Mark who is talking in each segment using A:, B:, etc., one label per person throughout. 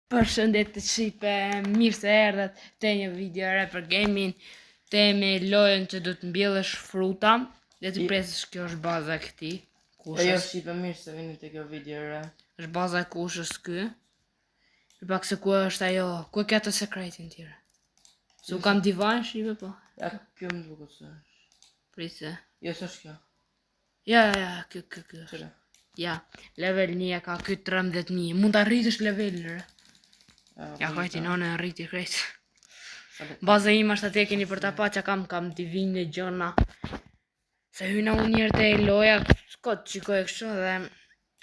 A: Përshëndet të Shqipe, mirë se erdhët te një video re për gaming, te me lojën që du të mbjellësh fruta, dhe të presësh kjo është baza e këtij kushës.
B: Jo Shqipe, mirë se vini te kjo video re.
A: Është baza e kushës ky. Për pak se ku është ajo, ku e ke atë sekretin tjera? Se u kam divan Shqipe po.
B: Ja, kjo më duket se është.
A: Prise.
B: Jo, s'është kjo.
A: Ja, kjo.
B: Qëra?
A: Ja, level 1 e ka ky 13.000. Mund ta rritësh levelin re. Ja, kajti nane rriti krejt. Baza ima është atje keni për ta pa që kam divine gjona. Se hyna unë njerë te loja, s'kot qikoj kështu dhe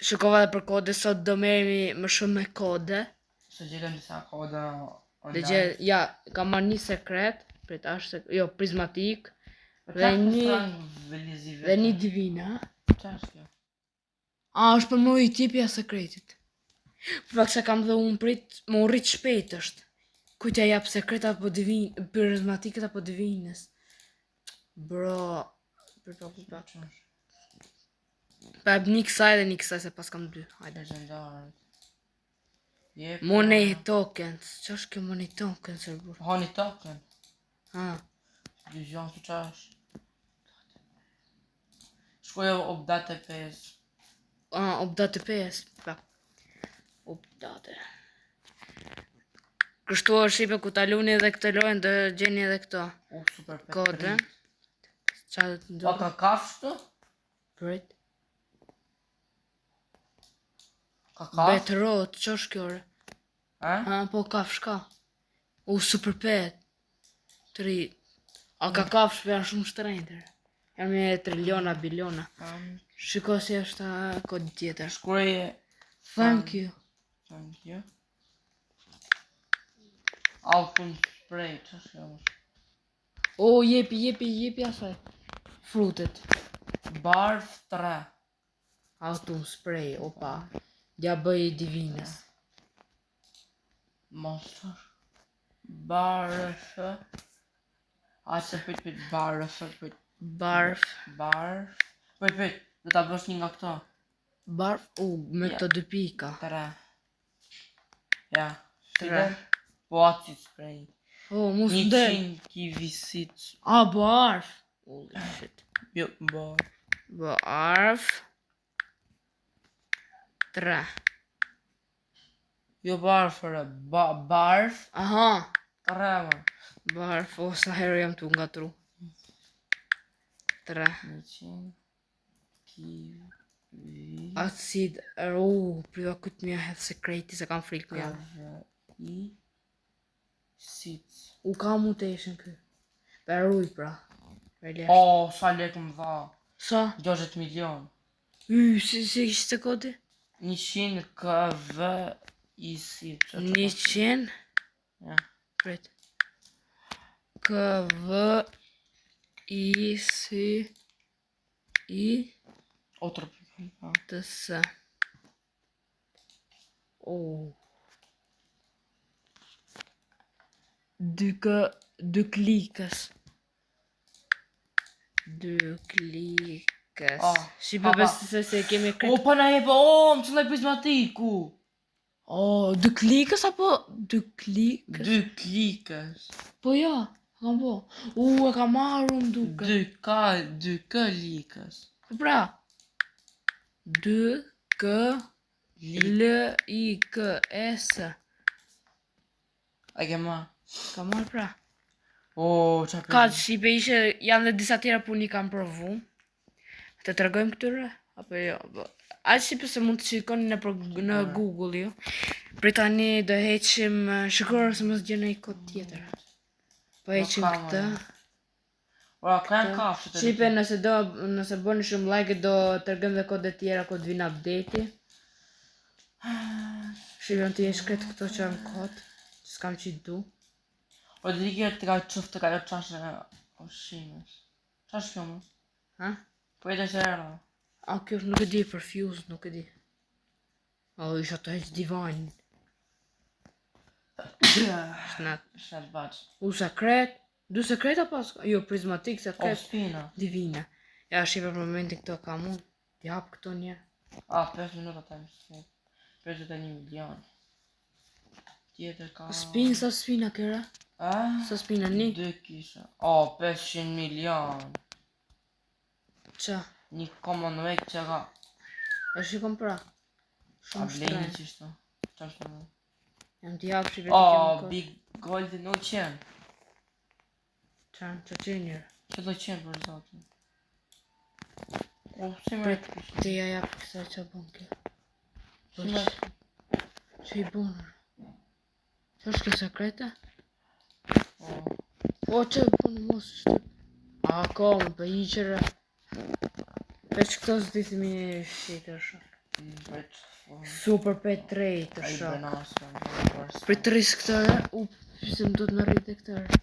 A: shikova dhe për kode, sot do merremi më shumë me kode.
B: Se gjetëm disa kode
A: Dhe
B: online.
A: ja, kam marrë një sekret, jo, prizmatik, dhe një divina.
B: Qa është kjo?
A: Është për më i tipja sekretit. Për pak se kam dhe unë prit, më u rrit shpejt është. Kujtja jap sekret apo prizmatiket apo divines. Bro, për pak. Pa një kësaj dhe një kësaj se pas kam dy. Hajde.
B: Legendarët.
A: Money tokens. Qa është kjo money tokens?
B: Honey token.
A: Ha.
B: Dy gjanë su qa është. Shkoja update 5.
A: Update 5. Pa. Update. Kështu është Shqipe ku taluni edhe këtë lojnë dhe gjeni edhe këto.
B: Super pet.
A: Kode. Qa të
B: Pa ka kafshë?
A: Prit.
B: Ka kafshë?
A: Betrot, që është kjo re? Po kafsh ka. Super pet. 3. Ka kafsh për janë shumë shtrejnëtër. Janë me triliona, biliona. Shiko si është kod tjetër.
B: Shkruaje.
A: Thank you.
B: Thank you. Autumn spray, që është kjo?
A: Jepi asaj. Frutet.
B: Barf 3.
A: Autumn spray, opa. Ja bëj divines.
B: Monster. Barf. A se pëjt barf.
A: Barf.
B: Pëjt, dhe ta bësh një nga këto.
A: Barf, me këto 2 pika.
B: 3. Ja.
A: 3.
B: Po aty spray.
A: Mos del.
B: 100 kivisit.
A: Barf. Holy shit.
B: Jo, barf.
A: Barf. 3.
B: Jo barf, barf.
A: Aha.
B: 3, man.
A: Barf, sa herë jam tu nga tru. 3.
B: 100 kivi.
A: Acid, priva këtë mja health secreti se kam frikë mja.
B: Sit.
A: Ka mutation kë. Peruj pra.
B: Sa lekë më dha.
A: Sa?
B: 60 milion.
A: Si ishte kodi?
B: 100 KV i sit.
A: 100?
B: Ja.
A: Prit. KV i si i
B: Otro
A: të së. Dy klikës. 2 klikës. Shqipe besë se kemi kretë.
B: Pa na jebe, më qëllaj prizmatiku.
A: 2 klikës apo 2 klikës?
B: 2 klikës.
A: Po ja, kam po. E ka marru më duke.
B: 2 klikës.
A: Po pra. 2 L-I-K-S.
B: A ke ma?
A: Ka marrë pra.
B: Qa për...
A: Ka Shqipe ishe, janë dhe disa tjera pun i kam provu. Të tregojmë këtyre? Apo jo? A Shqipe se mund të shikoni në Google jo. Pritani do heqim, shikrorë se mos gjene i kod tjetër. Po heqim këtë.
B: Ka janë kafshët.
A: Shqipe nëse bëni shumë like do tregojmë dhe kode tjera kod vin update-i. Shqipe në të jesh kretë këto që janë kod. Që s'kam qitë du.
B: Po të dike të ka qëftë të ka jo qashën e ushqimës. Qash kjo më?
A: Ha?
B: Po e të që erë.
A: Kjo nuk e di, perfuse, nuk e di. Isha të heqë divanin.
B: Shnet baqë.
A: Sekret. 2 sekreta pas? Jo, prizmatik, sekret.
B: Spina.
A: Divina. Ja, Shqipe për momentin këto ka mund. T'jap këto njerë.
B: 5 minuta të më shqip. 51 milion. tjetër ka...
A: Spin, sa spina këra? Sa spina një?
B: 2 kisha. O, 500 milion.
A: Qa?
B: Një Commonwealth që ka...
A: E shikon pra.
B: A
A: Shumë
B: blejnë
A: shtrejnë.
B: qishto. Qa është më?
A: Jam t'i hapë shqipe t'i kemë
B: O,
A: kërë.
B: Big Golden Ocean.
A: Qanë, që qenjër.
B: Që do qenë për zotin? O, si më rëtë kishë?
A: Ti ja japë kësa që bon kjo.
B: Si më rëtë?
A: Që i bonër? Që është kjo sekrete?
B: O,
A: O, që i bonë mos është? A, kom, për i qërë. Veç këto së ditë mi një shqitër shumë.
B: veç...
A: Super P3 të
B: A i
A: shok.
B: benasë,
A: Për të rrisë këtëre, se më do të më rritë e këtëre.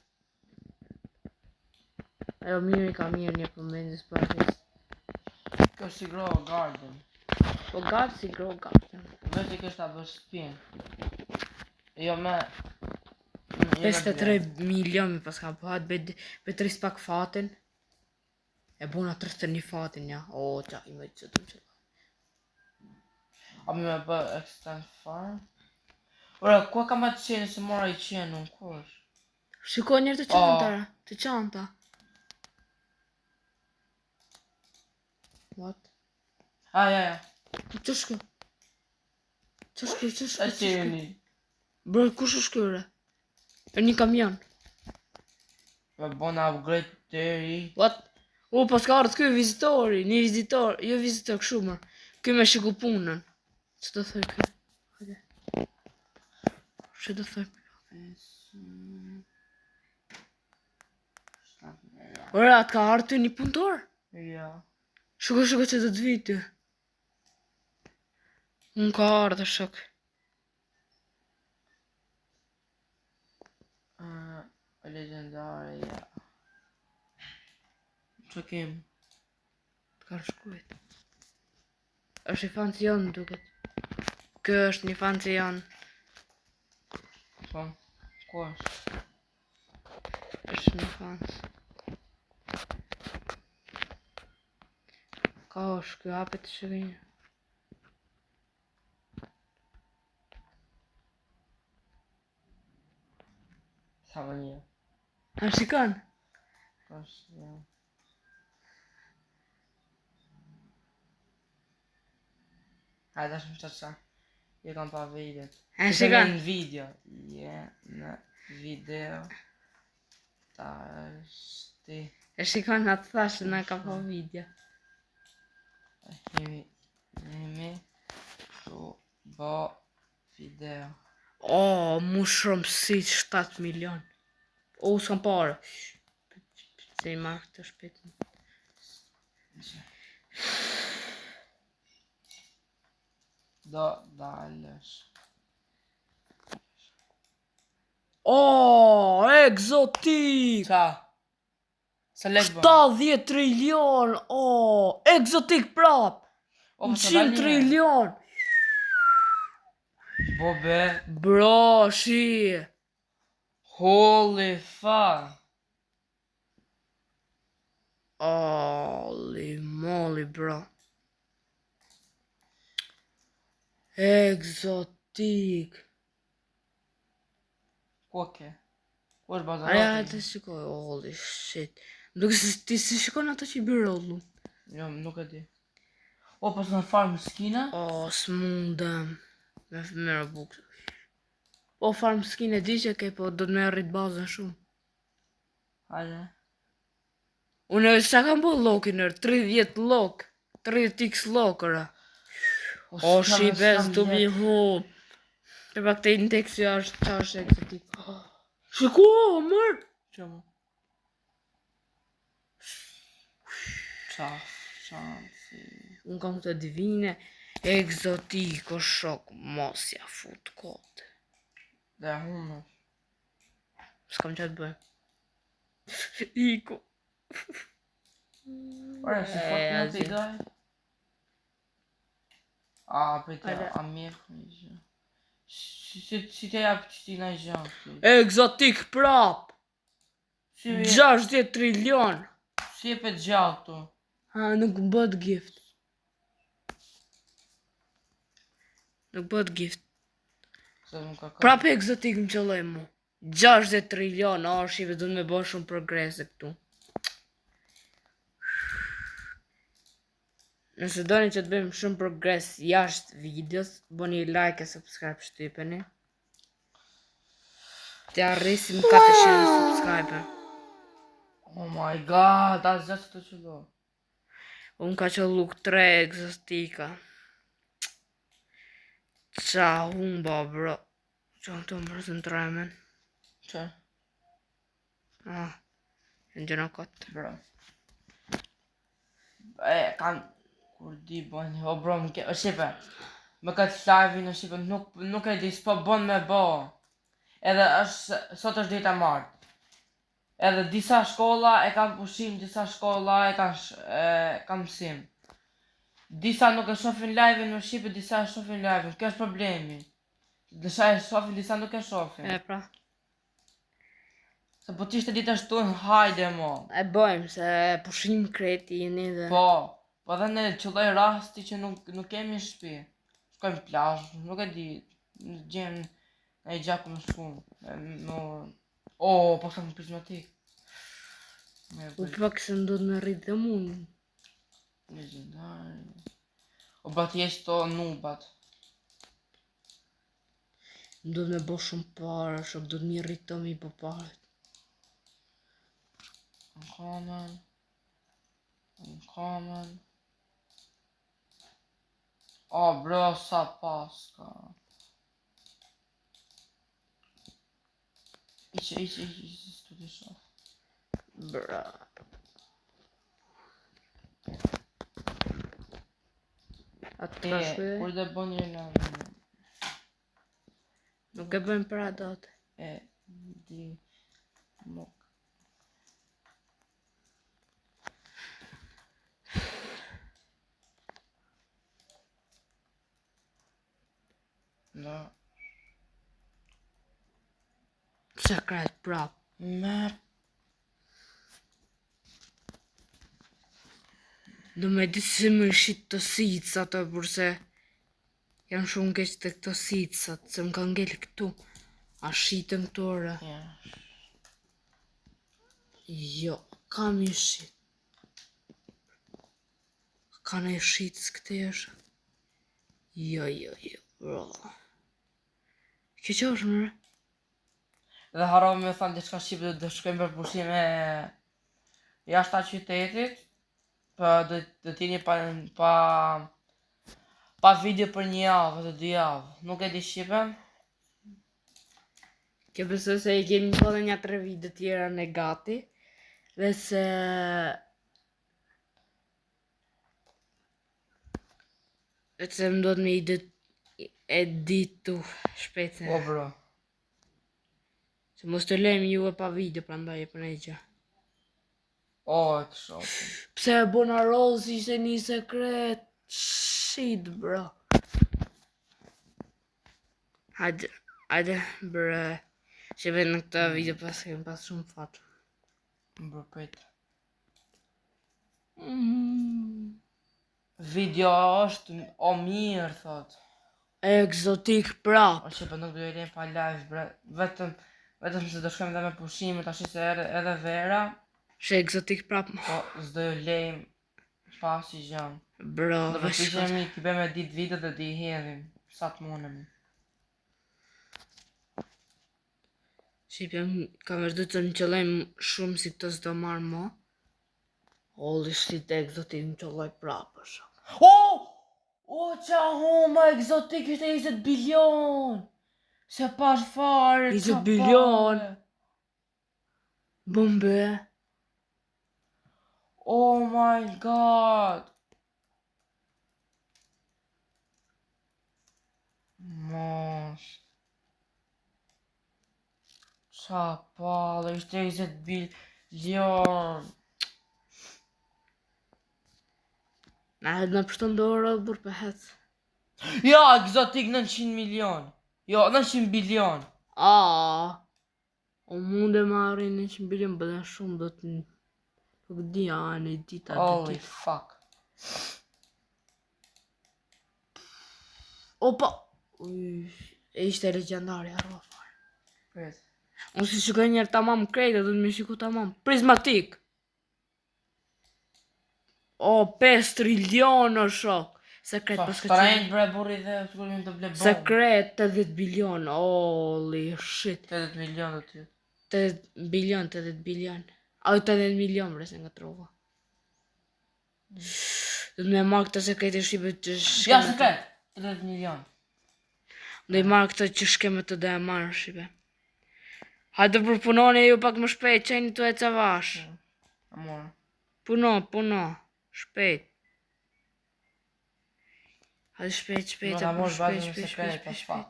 A: Ajo mirë i ka mirë një përmendis për arrisë.
B: Kjo si Grow Garden.
A: Po gatë si Grow Garden.
B: Vetë i kështë ta bërë spin. Jo me...
A: 53 milion mi pas ka bëhat, betris pak fatin. E buna 31 fatin, ja. O, qa, i me që të më qëllë.
B: A mi me bë extend farm? Ora, ku ka me të qenë se mora i qenë unë, ku është?
A: Shiko njërë të qantara, të qanta. What?
B: A, ja.
A: Që shkë? Që shkë, që shkë,
B: E që jeni?
A: Bro, kush është kërë? E një kamion.
B: Me bona upgrade të eri.
A: What? O, pas ka ardhë këj vizitori, një vizitor, jo vizitor këshumër. Këj me shiku punën. Që do thëj këj? Hajde. Që do thëj? Ora, atë ka ardhë të një punëtor?
B: Ja.
A: Shiko që do të vitë. Unë ka ardhë, shok.
B: Legendare, ja. Që kemë?
A: Të ka shkujt. është i fancion duket. Kë është një fancion.
B: Po, ku është?
A: është një fans. Ka është kjo hapet të shëgjinjë.
B: Sa më një.
A: A shikon?
B: Është, ja. Hajde, është më qaqa. Je kam pa videot.
A: A
B: Ishte
A: shikon?
B: në video. Je në video. Ta është...
A: E shikon atë thashë në ka po video.
B: Jemi shu bo video.
A: O, mu shumë si 7 milion. O, s'kam pare. Se i marrë të shpetin.
B: Do dalësh.
A: O, egzotik!
B: Qa? Sa lek bë?
A: 70 trilion! O, egzotik prap!
B: O, po
A: 100 trilion!
B: Bo be.
A: Bro, shi!
B: Holy fuck.
A: Holy moly, bro. Egzotik.
B: Ku ke? Ku është
A: Aja,
B: bazarati?
A: të shikoj, holy shit. Duke se ti si shikon ato që i bërë rollu.
B: Jo, nuk e di. O, pas në farm skina?
A: O, s'mundem. Me fëmërë bukë. Po, farm skin e di që ke, po do të me rrit bazën shumë.
B: Hajde.
A: Unë e sa kam bo lokin nërë, 30 lok. 30x lokëra. O, shqipes të mi hop. Të pak të indeksja është qash egzotik. Shiko, mërë!
B: Që mu? Qansi.
A: Unë kam të divine, egzotik o shok, mos ja fut kote.
B: Dhe hunë.
A: S'kam që të bëj. Iko.
B: Ore, si fort në të i doj? A, pëjtë,
A: Ajde.
B: a mirë në i gjë. Si te japë që ti në i gjë?
A: Egzotik prap!
B: Si e
A: 60 trilion!
B: si e për gjallë këtu?
A: Ha, nuk bët gift. Nuk bët gift.
B: Se më ka
A: Prapë egzotik më qëlloj mu. 60 trilion, shive du me bo shumë progrese këtu. Nëse doni që të bëjmë shumë progres jashtë videos, bëni like e subscribe shtypeni. Të arrisim 400 subscriber.
B: Oh my god, as gjashtë të qëllo.
A: Unë ka qëllu 3 egzotika. Qa humba bro. Qa të më përësën
B: Që?
A: në gjëna kotë.
B: Bro. Kur di bën, o bro, o shipe. Më këtë live në shipe, nuk e di s'po bën me bo. Edhe sot është dita martë. Edhe disa shkolla e kam pushim, disa shkolla e kam mësim. Disa nuk e shofin live-in në Shqipe, disa e shofin live-in, kjo është problemi. Disa e shofin, disa nuk e shofin.
A: E pra.
B: Se po t'ishte ditë ashtu, hajde mo.
A: E bojmë se pushim kreti jeni dhe...
B: Po dhe ne qëlloj rasti që nuk kemi në shtëpi. Shkojmë plazh, nuk e di, gjemë në i gjaku më shumë. Po sa më prizmatik.
A: U pak se ndodh me rritë dhe mund.
B: Legendari. O bat jesh to nubat.
A: Ndodh me bo shumë para, shok do të mi rritë të mi po paret.
B: Uncommon. O bro, sa paska. Iqe, s'tu të shof.
A: Bra. Atë të shkë
B: Kur dhe bon një në...
A: nuk e bëjmë për adote.
B: Di... Mok. No.
A: Pse krejt prap.
B: Map.
A: Do me di si më shqit të sicat ato, përse janë shumë keq të këto sicat, se më ka ngell këtu. A shqitën këtu ore. Jo, kam i shqit. Ka në i shqitës këte është. Jo, bro. Kjo që është mërë?
B: Dhe harove me thanë diçka Shqipe dhe shkojmë për pushime jashtë a qytetit. Do t'jeni pa video për një javë dhe 2 javë. Nuk e di Shqipe.
A: Kjo besoj se i kemi po dhe një 3 video tjera në gati. Dhe se... Dhe se më do të me editu shpejtë.
B: O bro.
A: Se mos të lejmë ju e pa video, pra ndaj e për ne gjë.
B: O, e të shoku.
A: Pse e bona Rose ishte një sekret. Shit, bro. Hajde, bre. Që vetë në këta video pas kemë pas shumë fatë.
B: Bro, pejtë. Video është o mirë, thot.
A: Egzotik prap.
B: O që për nuk do i lejmë pa live, bre. Vetëm se do shkojmë dhe me pushime, tash se edhe vera.
A: Që egzotik prap.
B: Po, s'do i lejmë pa si gjanë.
A: Bro,
B: Do të pishemi t'i bëjmë edit video dhe t'i hedhim. Sa të munemi.
A: Shqipja ka vazhdu të në qëllojmë shumë si këto s'do marrë mo. Holy shit, egzotik në qëlloj prapë shumë.
B: O, qa huma egzotik ishte 20 bilion. Se pash fare,
A: 20 bilion. Bombe.
B: Oh my god. Mos. Qa pale, ishte 20 bilion.
A: Na edhe në pështon dorë burë për hecë.
B: Ja, egzotik 900 milion. Jo, 900 bilion.
A: O mund e marri 100 bilion, bëdhe shumë do të... Nuk di anë i dita dhe
B: Holy
A: ti.
B: fuck.
A: Opa! E ishte legjendari, harrova fare.
B: Prit.
A: Unë si shikoj njerë tamam krejtë, do të më shiku tamam. Prizmatik. O, 5 triljon o shok. Sekret për s'ka qenë.
B: Shtrajnë bre burri dhe shkullin të ble bombë.
A: Sekret 80 bilion. Holy shit.
B: 80 milion të ty.
A: 80 bilion, 80 bilion. A 80 milion bre se nga trova. Do të me marrë këtë sekret e shqipe që
B: Ja, sekret! 80 milion.
A: Do i marrë këtë që shkeme të dhe e marrë shqipe. Hajde përpunoni ju pak më shpejt, qeni të e cavash.
B: Amor.
A: Puno, shpejt. Hajde shpejt,
B: Do ta mosh bazën e sekret pas pak.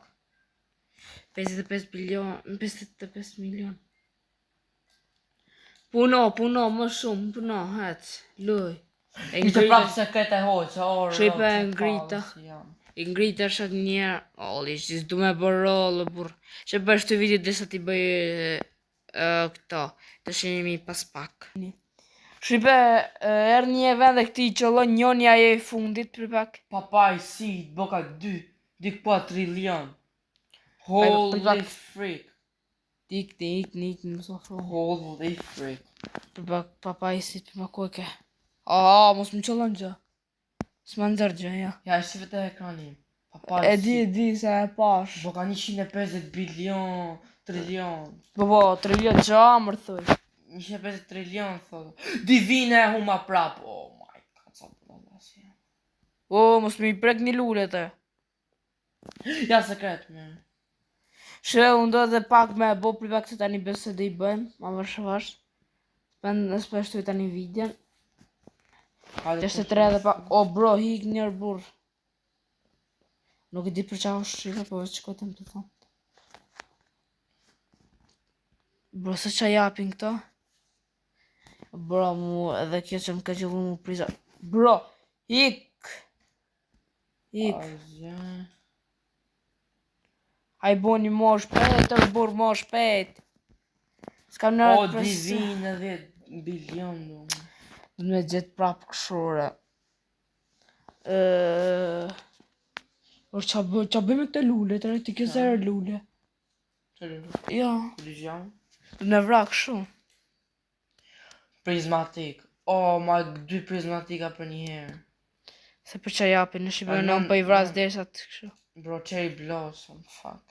A: 55 bilion, 55 milion. Puno, më shumë, puno, hec, luj.
B: Ishte prapë sekret e hoqë, orë.
A: Shqipe e ngrita. I ngrita shak njerë. Oli, që s'du me bërë rollë, burë. Që bërë shtë vidit dhe sa ti bëj këto. Të shenjemi pas pak. Shqipe, erë një event dhe këti qëllon njonja e fundit për pak.
B: Papaj, si, boka 2.4 trilion. Holy freak.
A: Dik, më sofro.
B: Holy freak.
A: Për pak, papaj, si, për pak koke. Mos më qëllon gjë. S'ma ndër gjë, ja.
B: Ja, si vete ekranin. Papaj,
A: E di, se e pash.
B: boka 150 bilion, trilion.
A: Po, trilion që amër, thuj.
B: 150 trilion, thotë. Divine e huma prap. Oh my god, sa përdo si.
A: Mos më i prek një lullet e.
B: Ja, sekret, me.
A: Shë, unë do dhe pak me bo për pak se tani besë dhe i bëjmë. Ma vërshëvash. S'pe shtu i tani videon. Qështë të tre dhe pak. O, bro, hik njërë burë. Nuk e di për qa është shqive, po veç qëkotem të thonë. Bro, se qa japin këto? Bro, mu edhe kjo që më ka qëllu mu priza. Bro, hik! Haj bo një mo shpet, është burë mo shpet. S'kam nërë
B: O, divine 10 bilion, do.
A: Dhe me gjithë prapë këshore. Qa bëjmë këte lulle, të ti kjo zërë lulle. Ja.
B: Kulizion.
A: Dhe me vra këshu.
B: Prizmatik. Oh, ma 2 prizmatika për një herë.
A: Se për qa japin, në shqipë në për i vras desat këshu.
B: Bro, cherry blossom, fuck.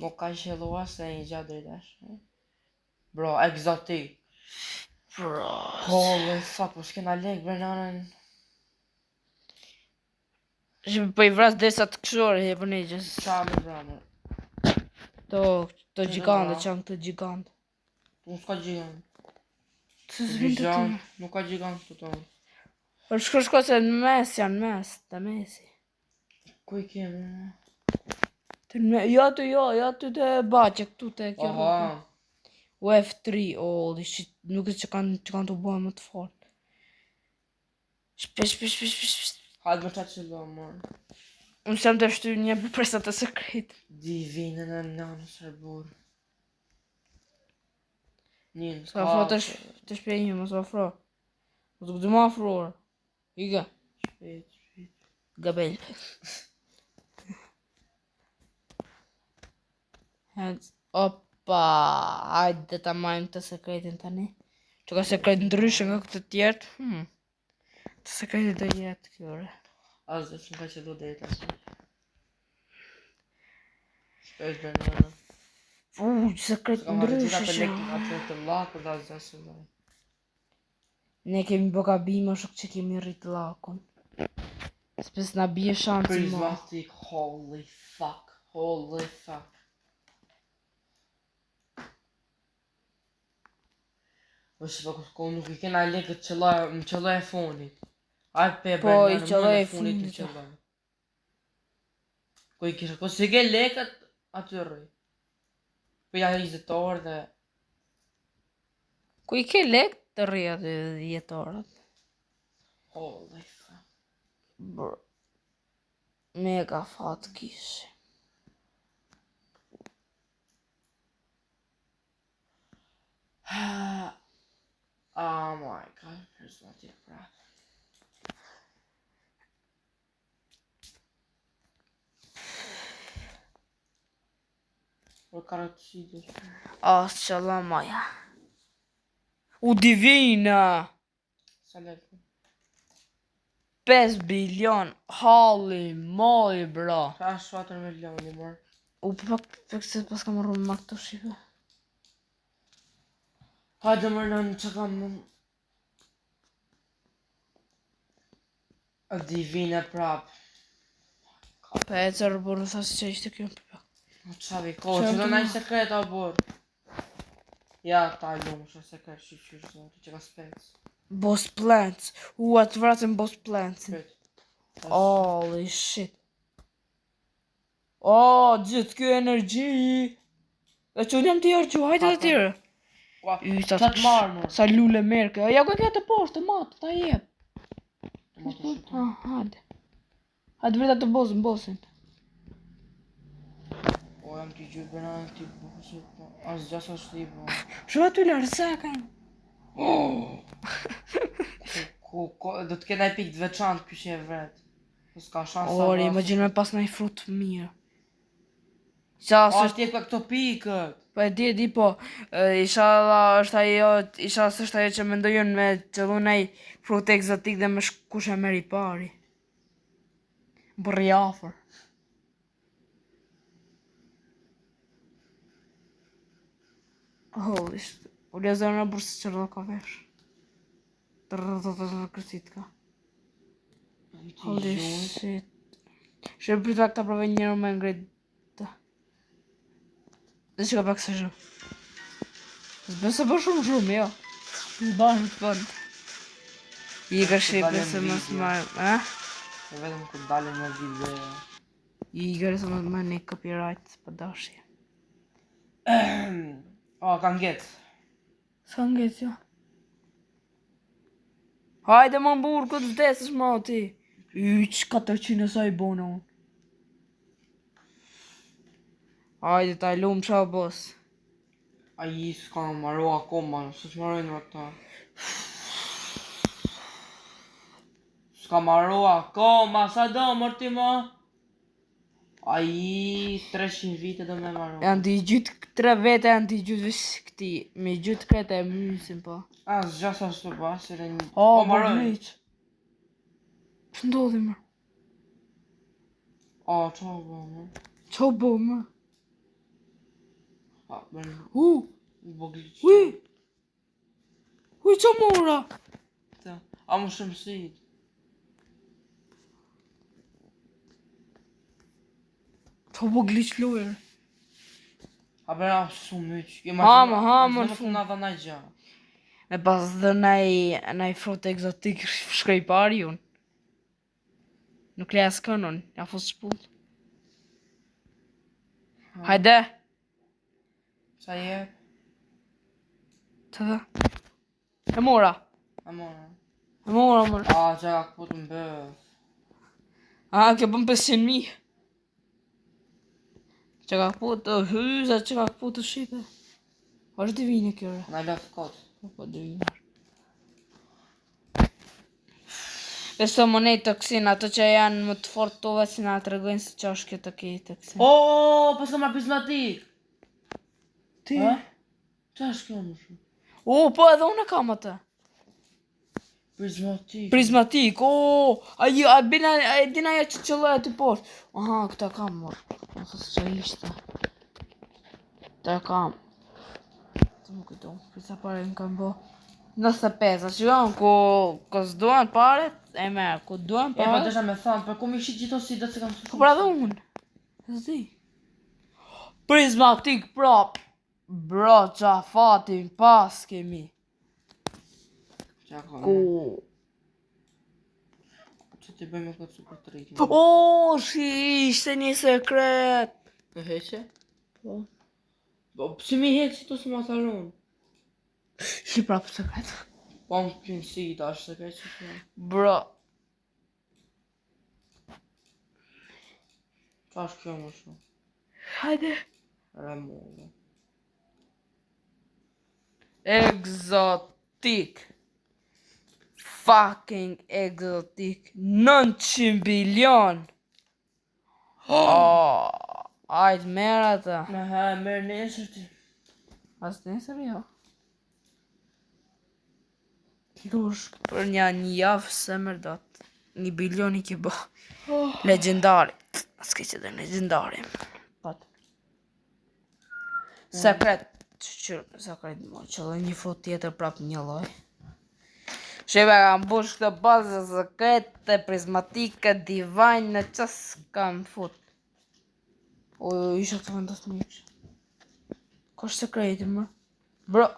B: Mo ka qëllua se një gjatë drejtash. Bro, exotik.
A: Bro.
B: Holy fuck, po s'kena lek brenanën.
A: Shqipë për i vras desat këshore, he për një gjës.
B: Qa me bramë?
A: To gjigante, që janë këto gjigante.
B: Unë s'ka gjigant.
A: Të zvinë të të.
B: Nuk ka gjigant të tonë.
A: Shko se në mes janë mes, të mesi.
B: Ku i kemë?
A: Ja të të baqe këtu të kjo rrugë.
B: Aha.
A: UF3, nuk e që kanë të bojë më të fort. Shpesh.
B: Hajde më qa qëllo, man.
A: Unë sem të shty një për presat e sekret.
B: Divine në nanë sërbur. Njën,
A: Ska afro të shpej një, mos afro. Mos këtë më afror. Iga.
B: Shpejt.
A: Gabel. Opa, hajde ta majmë të sekretin tani. Që ka sekret ndryshë nga këtë tjertë. Të sekretit do jetë kjore.
B: Azë që nga që do dhejta si. Shpejt bërë në.
A: Sekret ndryshë që.
B: Atë të lakë dhe azë se dhe.
A: Ne kemi bëka bima shok që kemi rritë lakon. Spes na bje shansi ma.
B: Prismatik, holy fuck. Po që po nuk i kena lekët më qëlloj e fonit. Ajë pe
A: Po i qëlloj e fonit.
B: Ko i kisha, ko si ke lekët aty rrëj. Po ja vizitor dhe.
A: Ku i ke lek të rrëja të djetorët?
B: Holy fuck.
A: Bro. Mega fat kishe.
B: Oh my god, prismatik prap. Por karatësit është.
A: As qalla maja. U divina!
B: Sa lekë?
A: 5 bilion, halli, moj, bro.
B: Sa është 4 milioni, mor.
A: U pak se pas kam marrë me këto shive.
B: Hajde mërë në që kam më... Divina prap.
A: Pa e cërë burë, thasë që ishte kjo për pak.
B: O qavi, kohë, që do nëjë sekret o burë. Ja, ta lumë, shë sekret shqyqysh, zotë, që ka spec.
A: Boss Plants. Atë vratën Boss Plants.
B: Pyt.
A: Holy shit. Oh, gjithë kjo energji. E që jam t'i argju, hajde dhe tjere.
B: Ua,
A: Sa
B: qa të marë, mërë.
A: Sa lule merke. Ja ku e kjo të poshtë, të matë, ta jep.
B: Të më të shëtë.
A: Hajde. Hajde vrita të bossin.
B: O, jam t'i gjyë bëna në t'i bëhë, asë gjasë është t'i bëhë.
A: Shua t'u lërë, sa kajnë.
B: Do t'kena i pikë të veçantë kështë e vretë. S'ka shansë
A: Ori, imagine me pas nëj frut mirë. Qa
B: O,
A: së
B: t'je ka këto pikët.
A: Po e di po, inshallah është ajo, inshallah s'është ajo që mendojën me qëllu nej frut egzotik dhe me kush e meri pari. Burri afër. Holy shit, u lezër në burë se qërdo ka vesh. Kërcit ka. Holy shit. Shë prita këta prove njërë me ngrejt. Dhe që ka pak se shumë. S'bese për shumë, jo. S'banë të bënd. I ka shqipe se mos marrë,
B: E vetëm ku dalin me video.
A: I ka se mos marrë një copyright për dashje.
B: O, kanë getë.
A: Sa nget, jo. Hajde më burë, këtë vdesësh ma ti. Që 400 e sa i bona unë. Hajde ta lumë qa boss.
B: A i s'ka në maru akoma, së që marojnë ata. S'ka maru akoma, sa do mërti ma? A i 300 vite do me maru.
A: Janë t'i gjytë 3 vete, janë t'i gjytë vishë këti. Me gjytë krete e mysin po.
B: A, s'gjasa s'tu basire një...
A: O,
B: marojnë.
A: bëgniq. Që ndodhi më?
B: O, qa bo, më?
A: Qa bo më?
B: A, bërë... Bogliq.
A: Qa mora?
B: A më shumë sit.
A: Qa bogliq lojër?
B: A bërë a shumë myq.
A: Hama,
B: Në më të nga dhe naj gja.
A: Me pas dhe nej frut egzotik shkrej pari unë. Nuk le as kënon, ja fos shpull. Hajde!
B: Sa je?
A: Të dhe? E mora!
B: A mora.
A: E mora, mora.
B: A, që ka këput në bëth.
A: A, ke bëm 500.000. Që ka këput të hyza, që ka këput të shqipe. është divine kjo, re.
B: Na lafë kotë.
A: Po divine. Beso monet toksin, ato që janë më të fort tove si nga të regojnë se që është kjo të kej toksin.
B: O, pas ka marrë prizmatik.
A: Ti?
B: Qa është kjo më shumë?
A: O, po edhe unë e kam atë.
B: Prizmatik.
A: Prizmatik, o, a dina ja që qëllë të poshtë. Aha, këta kam, mor. Në thosë që ishte. Këta kam. Të më këtu, përsa pare në kam bo. 95, a që janë, ku s'duan paret, e merë, ku duan
B: E, po
A: paret.
B: desha me thamë, për ku mi shi gjitho si do të se kam
A: Ku pra dhe unë. E zdi. Prizmatik prap. Bro, qa fatin pas kemi.
B: Qa ka
A: Ku.
B: Që ti bëjmë këtë super të rritë.
A: O, ishte një sekret.
B: Në heqe?
A: Po.
B: Po, si mi heqe si to së ma tharon?
A: Shi prap sekret.
B: Po, më pinë si ta është sekret që të
A: Bro.
B: Qa është kjo më shumë?
A: Hajde.
B: Remolle.
A: Exotik. Fucking exotik. 900 bilion. Ajt, merë ata.
B: Me merë nesër ti.
A: As nesër jo. Lush, për një javë se mërë datë. 1 bilion i ke bo. Legendari. S'ke që dhe legendari. Pat. Sekret. Sekret më qëllë një fot tjetër prap një loj. Shqipe kam bush këtë bazë sekrete, prizmatike, divajnë, në qas kam fut. O, isha të vendas më iqë. Ka është sekreti më? Bro.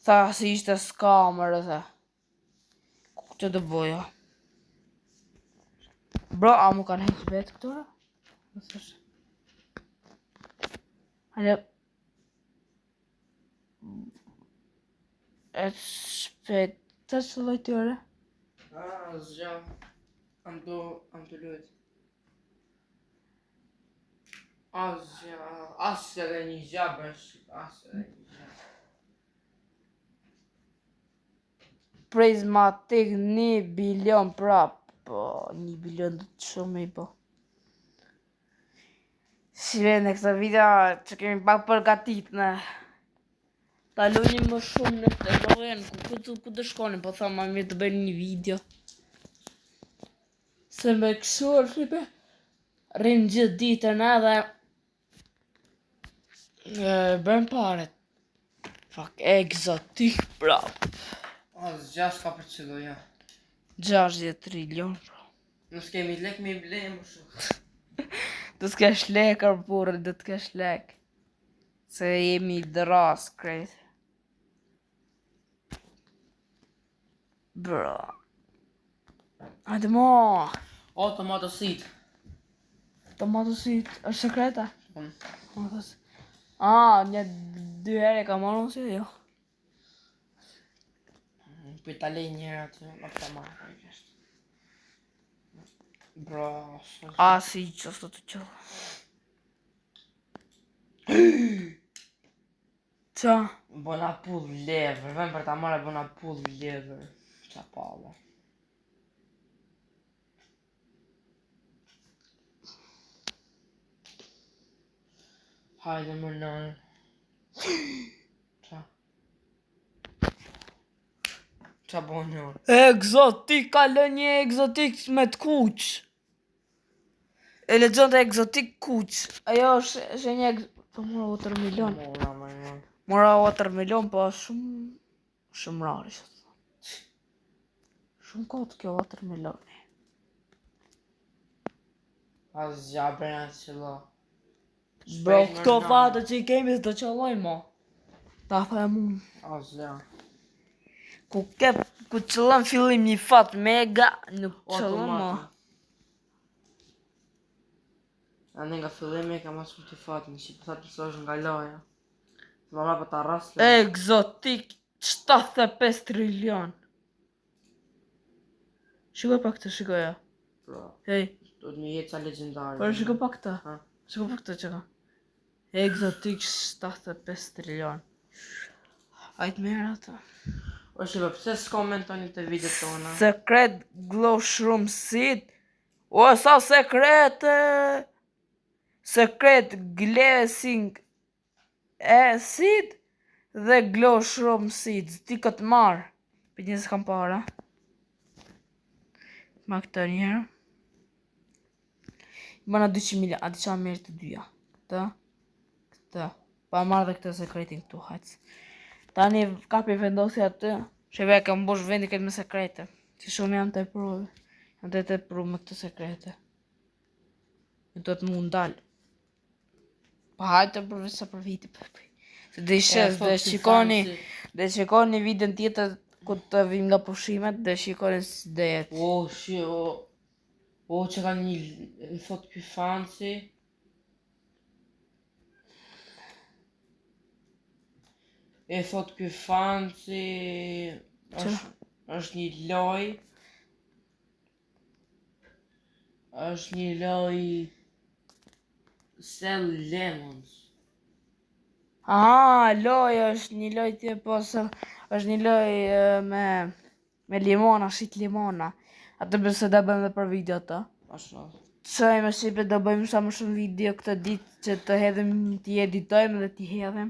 A: Tha si ishte s'kamer, dhe. Këtë të boja. Bro, a mu kanë heqë vetë këtura? Në thështë. Hajde. E shpet. Të që lojtëre?
B: Zgja. Am të lujt. Asë edhe një gjabë asë edhe një gjabë.
A: Prizmatik 1 bilion prap. Po, 1 bilion dhe të shumë i po. Si vende këta video që kemi pak përgatit në. Ta lujnim më shumë në të rojen, ku të shkonim, po tha ma mirë të bëjnë një video. Se me kësur, shqipe, rrim gjithë ditën edhe bërëm paret. Fak, egzotik, prap.
B: Zgja s'ka për qëllo, ja.
A: 60 trilion, bro.
B: Nësë kemi lek me i blejë më shumë.
A: Do t'kesh lek, arburë, do t'kesh lek. Se jemi dras, krejt. Bro. Hajde mo.
B: O, tomatosit.
A: Tomatosit, është sekreta?
B: Unë.
A: Një 2 herë e ka marrë unë si jo.
B: Për ta lej njëra aty, ma këta marrë për i kështë. Bro,
A: Si qështë të qëllë. Qa?
B: Bona pull lever, vem për ta marrë bona pull lever. Qa pala. Hajde më nënë. Qa? Qa bo njërë?
A: Egzotik, ka lë një egzotik me t'kuq. E lexon të egzotik kuq. Ajo është një po mora watermelon. Mora watermelon, po shumë rarë ishte. Shumë kotë kjo watermeloni.
B: Zgja brena qëllo.
A: Bro, këto fatë që i kemi s'do qëllojnë mo. Ta them unë.
B: Zgja.
A: Ku qëllon fillim një fat mega, nuk qëllon mo.
B: Ane nga fillimi ka mas shumë të fatin, që përsa përsa është nga loja. Se ma për ta rasle.
A: Egzotik 75 trilion. Shiko pa këtë, shikoja.
B: Bro,
A: Hej,
B: do të një jetë sa legendare.
A: por shiko pa këtë.
B: Ha?
A: Shiko pa këtë që ka. Egzotik 75 trilion. Ajtë merë ato.
B: O shiba, pëse s'komentoni të video tona?
A: Secret glow shroom seed. O, sa sekrete! Secret glazing seed dhe glow shroom seeds. Ti këtë marë. Për një s'kam para. Ma këtë njërë. Bëna 200 milja, ati qa merë të dyja. Këtë. Pa marrë dhe këtë sekretin këtu, hajtë. Tani kapi vendosi atë. Sheve kam bosh vendi këtë me sekrete. Si shumë janë të pruve. Janë të pruve me këtë sekrete. Në do të mund dalë. Pa hajtë të përve sa për viti. Se dhe shes, dhe shikoni videon tjetër ku të vim nga pushimet, dhe shikoni si dhe jetë.
B: O, që ka një thot ky fancy. E thot ky fancy. është një loj. është një loj. Sell lemons.
A: Loj është një loj tje posë, është një loj me limona, shit limona. Atë bëse da bëjmë dhe për video të. Shojmë shipe do bëjmë sa më shumë video këtë ditë që të hedhim, t'i editojmë dhe t'i hedhim,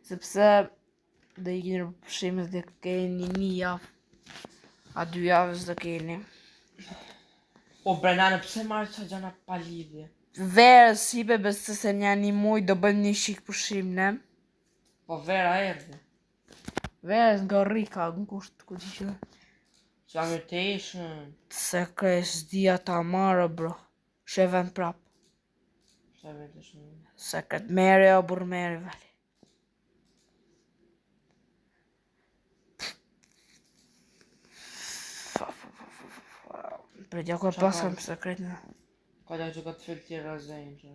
A: sepse do i keni pushime dhe keni 1 javë, a 2 javës do keni.
B: O Brenane, pse marrë që gjana pa lidhje?
A: Verës shipe besë se një 1 muj do bëjmë 1 shik pushim, ne?
B: Po vera erdhi.
A: Verës nga Rika, në kusht ku t'i që.
B: Salutation.
A: Se kres dia ta marrë, bro. Sheven prap.
B: Salutation.
A: Se këtë mere o burë mere, veli. Për gjako e pasëm sekret në.
B: Ka që ka të fil tjera zëjnë që.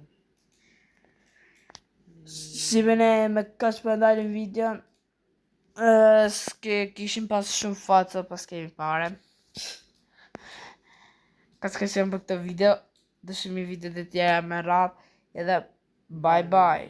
A: Si bene me kaç për ndalim videon, s'ke kishim pas shumë faca, pas kemi pare. Ka s'ka qenë për këtë video, dëshimi video dhe tjera me radhë, edhe bye bye.